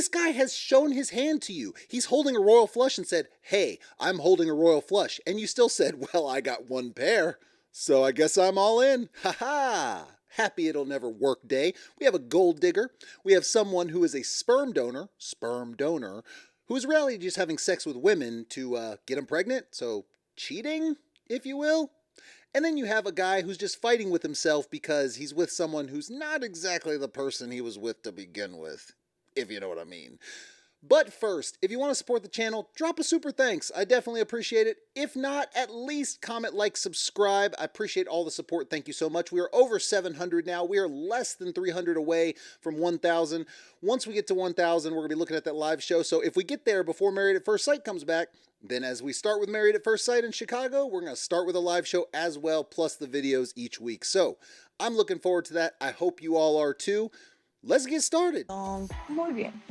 This guy has shown his hand to you. He's holding a royal flush and said, hey, I'm holding a royal flush. And you still said, well, I got one pair, so I guess I'm all in. Ha ha. Happy it'll never work day. We have a gold digger. We have someone who is a sperm donor, who is really just having sex with women to get them pregnant. So cheating, if you will. And then you have a guy who's just fighting with himself because he's with someone who's not exactly the person he was with to begin with, if you know what I mean. But first, if you want to support the channel, drop a super thanks. I definitely appreciate it. If not, at least comment, like, subscribe. I appreciate all the support. Thank you so much. We are over 700 now. We are less than 300 away from 1,000. Once we get to 1,000, we're going to be looking at that live show. So if we get there before Married at First Sight comes back, then as we start with Married at First Sight in Chicago, we're going to start with a live show as well, plus the videos each week. So I'm looking forward to that. I hope you all are too. Let's get started. Muy bien.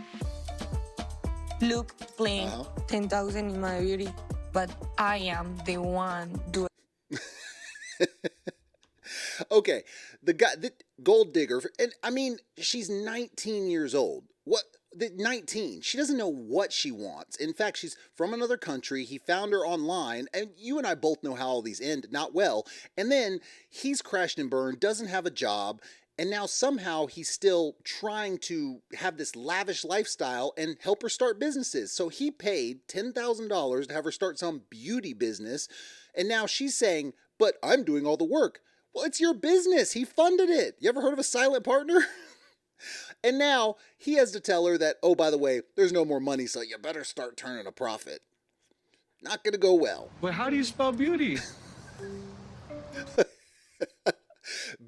Look, clean, 10,000 in my beauty, but I am the one doing. Okay, the guy, the gold digger, and I mean, she's 19 years old. What? 19. She doesn't know what she wants. In fact, she's from another country. He found her online, and you and I both know how all these end, not well. And then he's crashed and burned, doesn't have a job. And now somehow he's still trying to have this lavish lifestyle and help her start businesses. So he paid $10,000 to have her start some beauty business. And now she's saying, but I'm doing all the work. Well, it's your business. He funded it. You ever heard of a silent partner? And now he has to tell her that, oh, by the way, there's no more money, so you better start turning a profit. Not going to go well. But how do you spell beauty?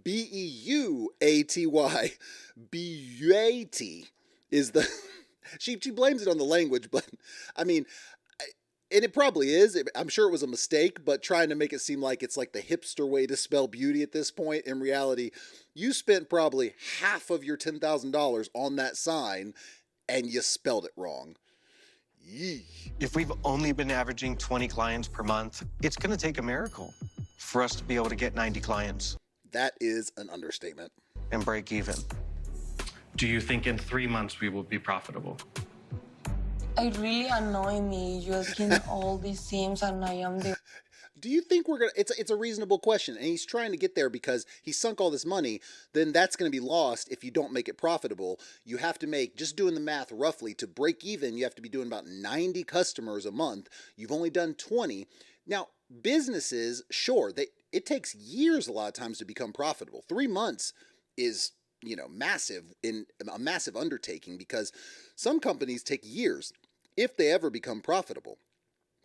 B-E-U-A-T-Y. B-U-A-T is the... she blames it on the language, but I mean, and it probably is. I'm sure it was a mistake, but trying to make it seem like it's like the hipster way to spell beauty at this point. In reality, you spent probably half of your $10,000 on that sign and you spelled it wrong. Yee. If we've only been averaging 20 clients per month, it's going to take a miracle for us to be able to get 90 clients. That is an understatement. And break even. Do you think in 3 months we will be profitable? It really annoys me. You're asking all these things, and I am the. Do you think we're gonna? It's a reasonable question, and he's trying to get there because he sunk all this money. Then that's going to be lost if you don't make it profitable. You have to make, just doing the math roughly, to break even. You have to be doing about 90 customers a month. You've only done 20. Now businesses, sure, it takes years a lot of times to become profitable. 3 months is, you know, massive, in a massive undertaking, because some companies take years if they ever become profitable.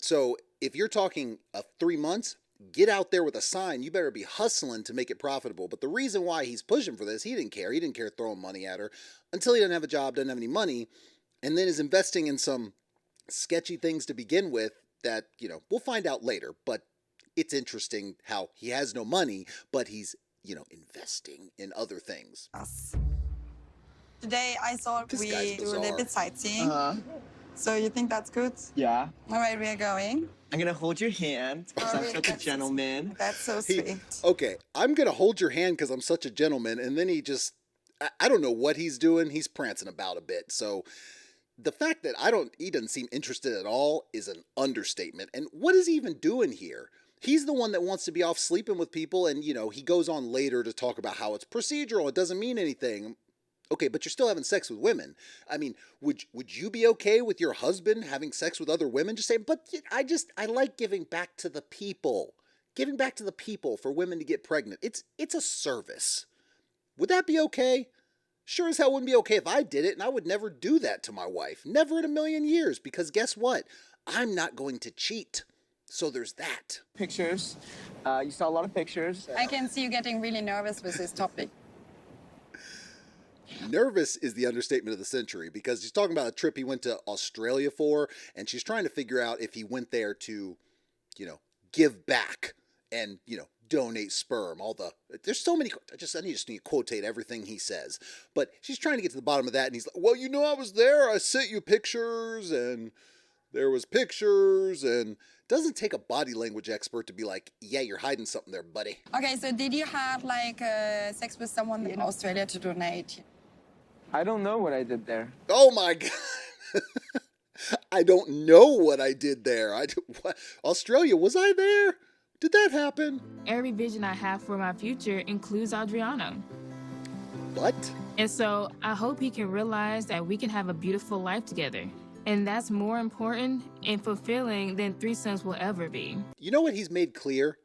So if you're talking 3 months, get out there with a sign. You better be hustling to make it profitable. But the reason why he's pushing for this, he didn't care. He didn't care throwing money at her until he doesn't have a job, doesn't have any money, and then is investing in some sketchy things to begin with that, you know, we'll find out later. But it's interesting how he has no money, but he's, you know, investing in other things. Today I thought we do a little bit sightseeing. So you think that's good? Yeah. All right, we are going. I'm gonna hold your hand because I'm such a gentleman. That's so sweet. Okay, I'm gonna hold your hand because I'm such a gentleman, and then he just, I don't know what he's doing. He's prancing about a bit. So the fact that he doesn't seem interested at all is an understatement. And what is he even doing here? He's the one that wants to be off sleeping with people, and, you know, he goes on later to talk about how it's procedural. It doesn't mean anything. Okay, but you're still having sex with women. I mean, would you be okay with your husband having sex with other women? Just saying, but I like giving back to the people. Giving back to the people for women to get pregnant. It's a service. Would that be okay? Sure as hell wouldn't be okay if I did it, and I would never do that to my wife. Never in a million years, because guess what? I'm not going to cheat. So there's that. Pictures. You saw a lot of pictures. I can see you getting really nervous with this topic. Nervous is the understatement of the century, because she's talking about a trip he went to Australia for, and she's trying to figure out if he went there to, you know, give back and, you know, donate sperm. There's so many, I just need to quotate everything he says. But she's trying to get to the bottom of that, and he's like, well, you know, I was there. I sent you pictures, and there was pictures, and doesn't take a body language expert to be like, yeah, you're hiding something there, buddy. Okay, so did you have like sex with someone in Australia to donate? I don't know what I did there. Oh my God. I don't know what I did there. What? Australia, was I there? Did that happen? Every vision I have for my future includes Adriano. What? And so I hope he can realize that we can have a beautiful life together. And that's more important and fulfilling than threesomes will ever be. You know what he's made clear?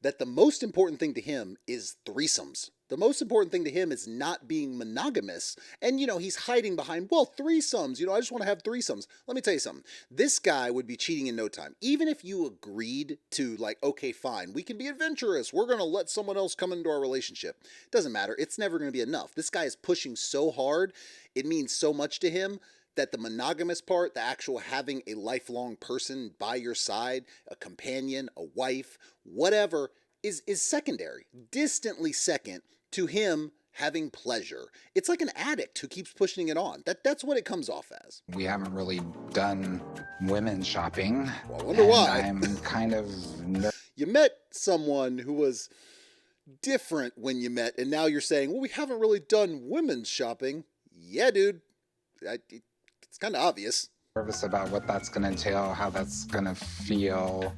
That the most important thing to him is threesomes. The most important thing to him is not being monogamous. And, he's hiding behind, well, threesomes. I just want to have threesomes. Let me tell you something. This guy would be cheating in no time. Even if you agreed to, okay, fine, we can be adventurous. We're going to let someone else come into our relationship. It doesn't matter. It's never going to be enough. This guy is pushing so hard. It means so much to him that the monogamous part, the actual having a lifelong person by your side, a companion, a wife, whatever, is secondary, distantly second to him having pleasure. It's like an addict who keeps pushing it on. That's what it comes off as. We haven't really done women shopping. Well, I wonder why. I'm kind of You met someone who was different when you met, and now you're saying, well, we haven't really done women's shopping. Yeah, dude. It's kind of obvious. nervous about what that's going to entail, how that's going to feel.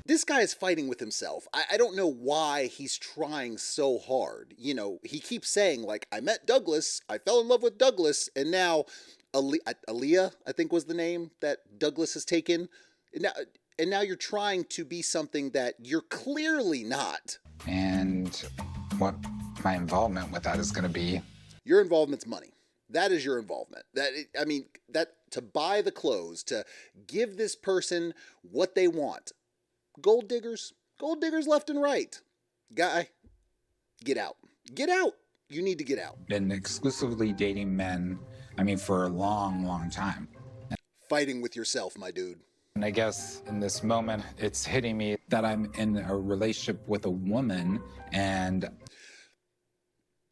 This guy is fighting with himself. I don't know why he's trying so hard. He keeps saying, I met Douglas, I fell in love with Douglas, and now Aaliyah, I think was the name that Douglas has taken. And now you're trying to be something that you're clearly not. And what my involvement with that is going to be. Your involvement's money. That is your involvement. That to buy the clothes, to give this person what they want. Gold diggers left and right. Guy, get out. Get out. You need to get out. Been exclusively dating men, for a long, long time. Fighting with yourself, my dude. And I guess in this moment, it's hitting me that I'm in a relationship with a woman and...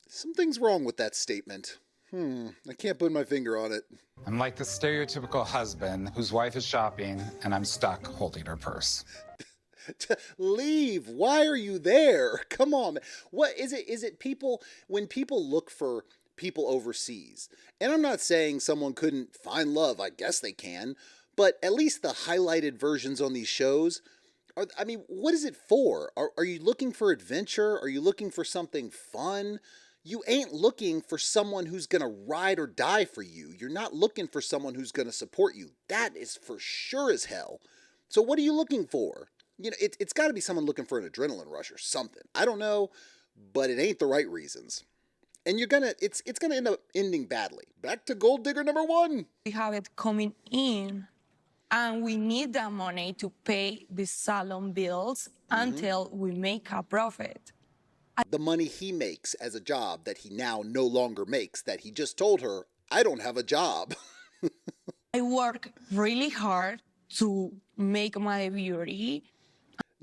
Something's wrong with that statement. I can't put my finger on it. I'm like the stereotypical husband whose wife is shopping and I'm stuck holding her purse. Leave. Why are you there? Come on. What is it? Is it people, when people look for people overseas, and I'm not saying someone couldn't find love, I guess they can, but at least the highlighted versions on these shows what is it for? Are you looking for adventure? Are you looking for something fun? You ain't looking for someone who's going to ride or die for you. You're not looking for someone who's going to support you. That is for sure as hell. So what are you looking for? It's got to be someone looking for an adrenaline rush or something. I don't know, but it ain't the right reasons. And it's gonna end up ending badly. Back to gold digger number 1. We have it coming in, and we need that money to pay the salon bills until we make a profit. The money he makes as a job that he now no longer makes, that he just told her, I don't have a job. I work really hard to make my beauty.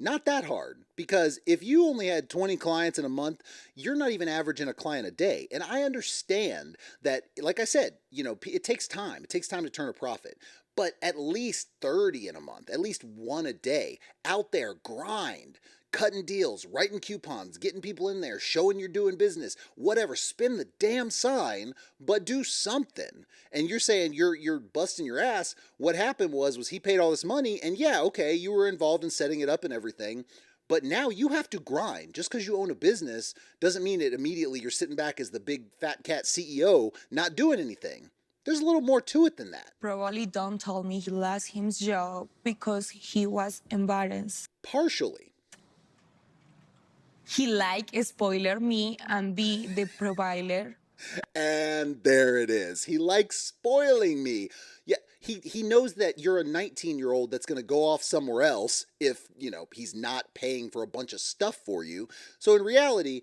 Not that hard, because if you only had 20 clients in a month, you're not even averaging a client a day. And I understand that, like I said, it takes time. It takes time to turn a profit. But at least 30 in a month, at least 1 a day, out there, grind, cutting deals, writing coupons, getting people in there, showing you're doing business, whatever, spin the damn sign, but do something. And you're saying you're busting your ass. What happened was he paid all this money, and yeah, okay, you were involved in setting it up and everything, but now you have to grind. Just because you own a business doesn't mean that immediately you're sitting back as the big fat cat CEO not doing anything. There's a little more to it than that. Probably Don told me he lost his job because he was embarrassed. Partially. He spoiler me and be the provider. And there it is. He likes spoiling me. Yeah, he knows that you're a 19-year-old that's going to go off somewhere else if, he's not paying for a bunch of stuff for you. So in reality,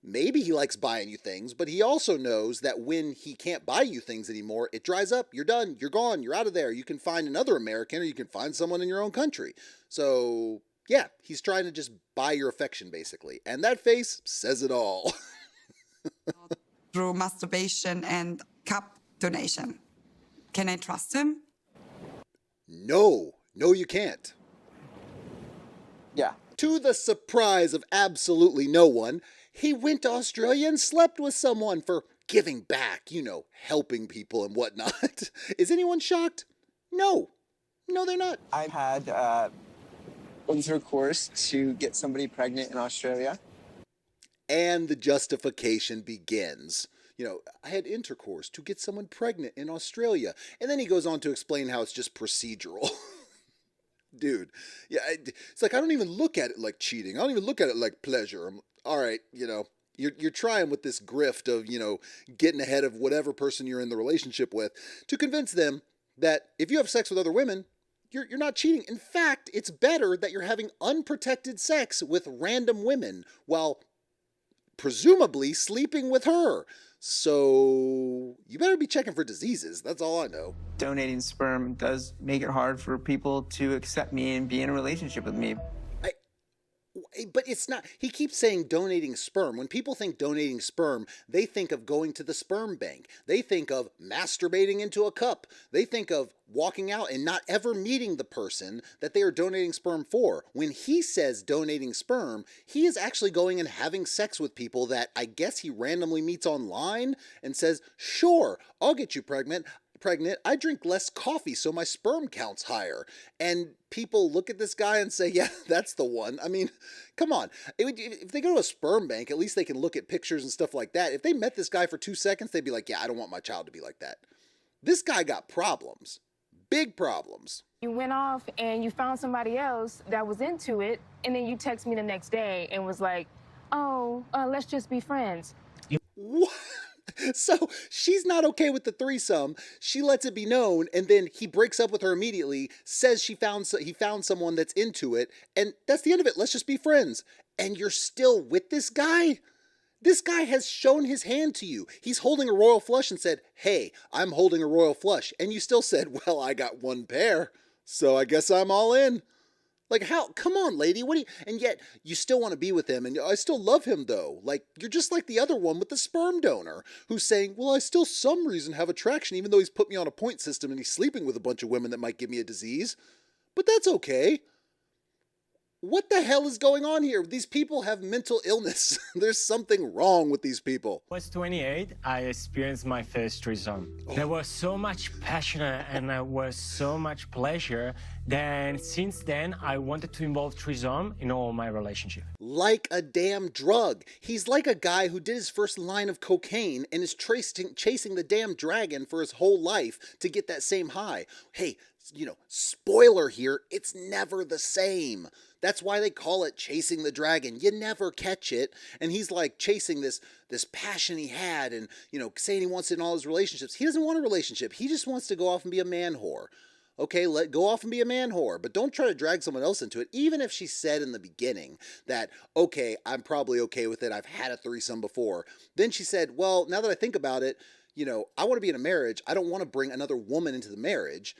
maybe he likes buying you things, but he also knows that when he can't buy you things anymore, it dries up, you're done, you're gone, you're out of there. You can find another American or you can find someone in your own country. So... yeah, he's trying to just buy your affection, basically. And that face says it all. Through masturbation and cup donation. Can I trust him? No, you can't. Yeah. To the surprise of absolutely no one, he went to Australia and slept with someone for giving back, helping people and whatnot. Is anyone shocked? No. No, they're not. I've had intercourse to get somebody pregnant in Australia. And the justification begins. I had intercourse to get someone pregnant in Australia. And then he goes on to explain how it's just procedural. Dude, yeah, it's like I don't even look at it like cheating. I don't even look at it like pleasure. All right, you're trying with this grift of, getting ahead of whatever person you're in the relationship with to convince them that if you have sex with other women, you're not cheating. In fact, it's better that you're having unprotected sex with random women while presumably sleeping with her. So you better be checking for diseases. That's all I know. Donating sperm does make it hard for people to accept me and be in a relationship with me. But it's not. He keeps saying donating sperm. When people think donating sperm, they think of going to the sperm bank. They think of masturbating into a cup. They think of walking out and not ever meeting the person that they are donating sperm for. When he says donating sperm, he is actually going and having sex with people that I guess he randomly meets online and says, sure, I'll get you pregnant. I drink less coffee, so my sperm count's higher. And people look at this guy and say, yeah, that's the one. I mean, come on. If they go to a sperm bank, at least they can look at pictures and stuff like that. If they met this guy for 2 seconds, they'd be like, yeah, I don't want my child to be like that. This guy got problems. Big problems. You went off and you found somebody else that was into it, and then you text me the next day and was like, oh, let's just be friends. What? So she's not okay with the threesome. She lets it be known, and then he breaks up with her immediately, says he found someone that's into it, and that's the end of it. Let's just be friends. And you're still with this guy? This guy has shown his hand to you. He's holding a royal flush and said, hey, I'm holding a royal flush. And you still said, well, I got one pair, so I guess I'm all in. Like, how? Come on, lady. What do you? And yet you still want to be with him, and I still love him though. Like, you're just like the other one with the sperm donor who's saying, well, I still some reason have attraction, even though he's put me on a point system and he's sleeping with a bunch of women that might give me a disease. But that's okay. What the hell is going on here? These people have mental illness. There's something wrong with these people. I was 28, I experienced my first threesome. There was so much passion and there was so much pleasure. Then since then, I wanted to involve threesome in all my relationships. Like a damn drug. He's like a guy who did his first line of cocaine and is chasing the damn dragon for his whole life to get that same high. Hey, spoiler here, it's never the same. That's why they call it chasing the dragon. You never catch it. And he's like chasing this passion he had and, saying he wants it in all his relationships. He doesn't want a relationship. He just wants to go off and be a man whore. Okay, go off and be a man whore, but don't try to drag someone else into it. Even if she said in the beginning that, okay, I'm probably okay with it. I've had a threesome before. Then she said, well, now that I think about it, I want to be in a marriage. I don't want to bring another woman into the marriage.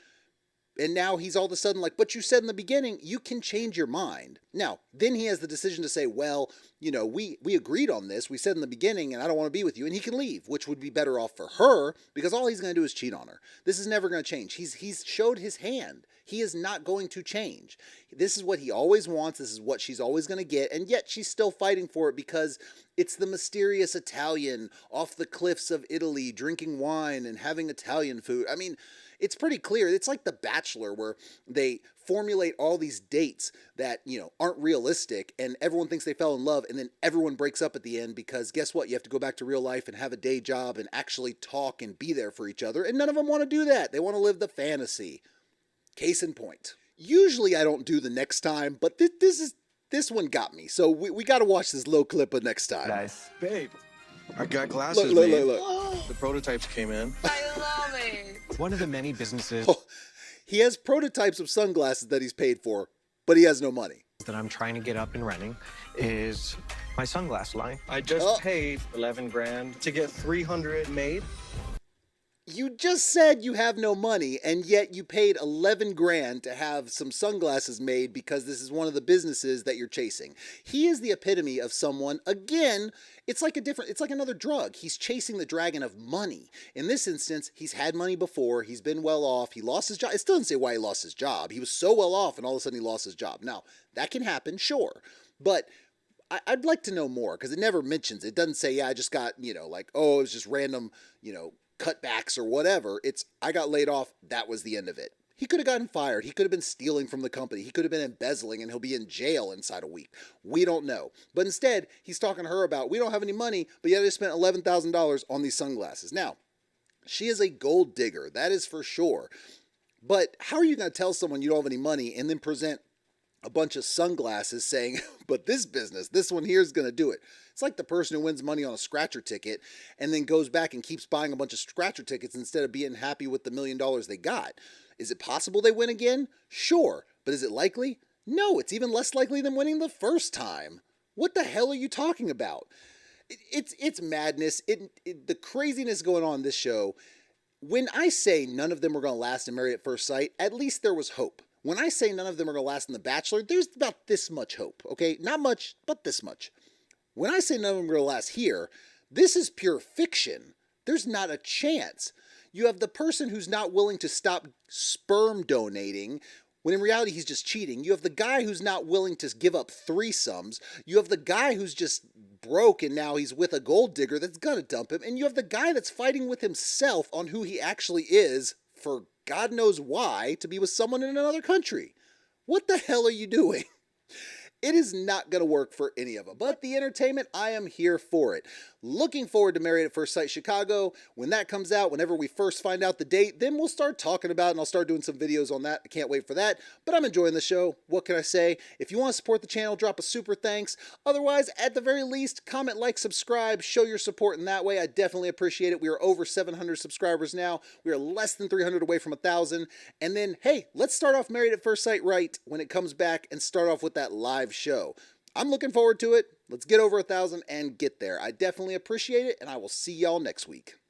And now he's all of a sudden like, but you said in the beginning, you can change your mind. Now, then he has the decision to say, well, we agreed on this. We said in the beginning, and I don't want to be with you. And he can leave, which would be better off for her because all he's going to do is cheat on her. This is never going to change. He's showed his hand. He is not going to change. This is what he always wants. This is what she's always going to get. And yet she's still fighting for it because it's the mysterious Italian off the cliffs of Italy, drinking wine and having Italian food. I mean, it's pretty clear. It's like The Bachelor where they formulate all these dates that, aren't realistic and everyone thinks they fell in love and then everyone breaks up at the end because guess what? You have to go back to real life and have a day job and actually talk and be there for each other. And none of them want to do that. They want to live the fantasy. Case in point. Usually I don't do the next time, but this one got me. So we got to watch this little clip of next time. Nice. Babe, I got glasses Look. made. The prototypes came in. I love it. One of the many businesses He has prototypes of sunglasses that he's paid for, but he has no money. that I'm trying to get up and running is my sunglass line. I just paid 11 grand to get 300 made. You just said you have no money, and yet you paid 11 grand to have some sunglasses made because this is one of the businesses that you're chasing. He is the epitome of someone, again, it's like another drug. He's chasing the dragon of money. In this instance, he's had money before, he's been well off, he lost his job. It still doesn't say why he lost his job. He was so well off and all of a sudden he lost his job. Now, that can happen, sure, but I'd like to know more because it never mentions. It doesn't say, yeah, I just got, like, oh, it was just random, cutbacks or whatever. It's, I got laid off. That was the end of it. He could have gotten fired. He could have been stealing from the company. He could have been embezzling and he'll be in jail inside a week. We don't know. But instead, he's talking to her about, we don't have any money, but yet I spent $11,000 on these sunglasses. Now, she is a gold digger. That is for sure. But how are you going to tell someone you don't have any money and then present a bunch of sunglasses saying, but this business, this one here is going to do it? It's like the person who wins money on a scratcher ticket and then goes back and keeps buying a bunch of scratcher tickets instead of being happy with the $1 million they got. Is it possible they win again? Sure. But is it likely? No, it's even less likely than winning the first time. What the hell are you talking about? It's madness. The craziness going on in this show. When I say none of them were going to last in Married at First Sight, at least there was hope. When I say none of them are going to last in The Bachelor, there's about this much hope, okay? Not much, but this much. When I say none of them are going to last here, this is pure fiction. There's not a chance. You have the person who's not willing to stop sperm donating, when in reality he's just cheating. You have the guy who's not willing to give up threesomes. You have the guy who's just broke and now he's with a gold digger that's gonna dump him. And you have the guy that's fighting with himself on who he actually is, for God knows why, to be with someone in another country. What the hell are you doing? It is not going to work for any of them. But the entertainment, I am here for it. Looking forward to Married at First Sight Chicago. When that comes out, whenever we first find out the date, then we'll start talking about it, and I'll start doing some videos on that. I can't wait for that. But I'm enjoying the show. What can I say? If you want to support the channel, drop a super thanks. Otherwise, at the very least, comment, like, subscribe, show your support in that way. I definitely appreciate it. We are over 700 subscribers now. We are less than 300 away from 1,000. And then, hey, let's start off Married at First Sight right when it comes back and start off with that live show. I'm looking forward to it. Let's get over 1,000 and get there. I definitely appreciate it, and I will see y'all next week.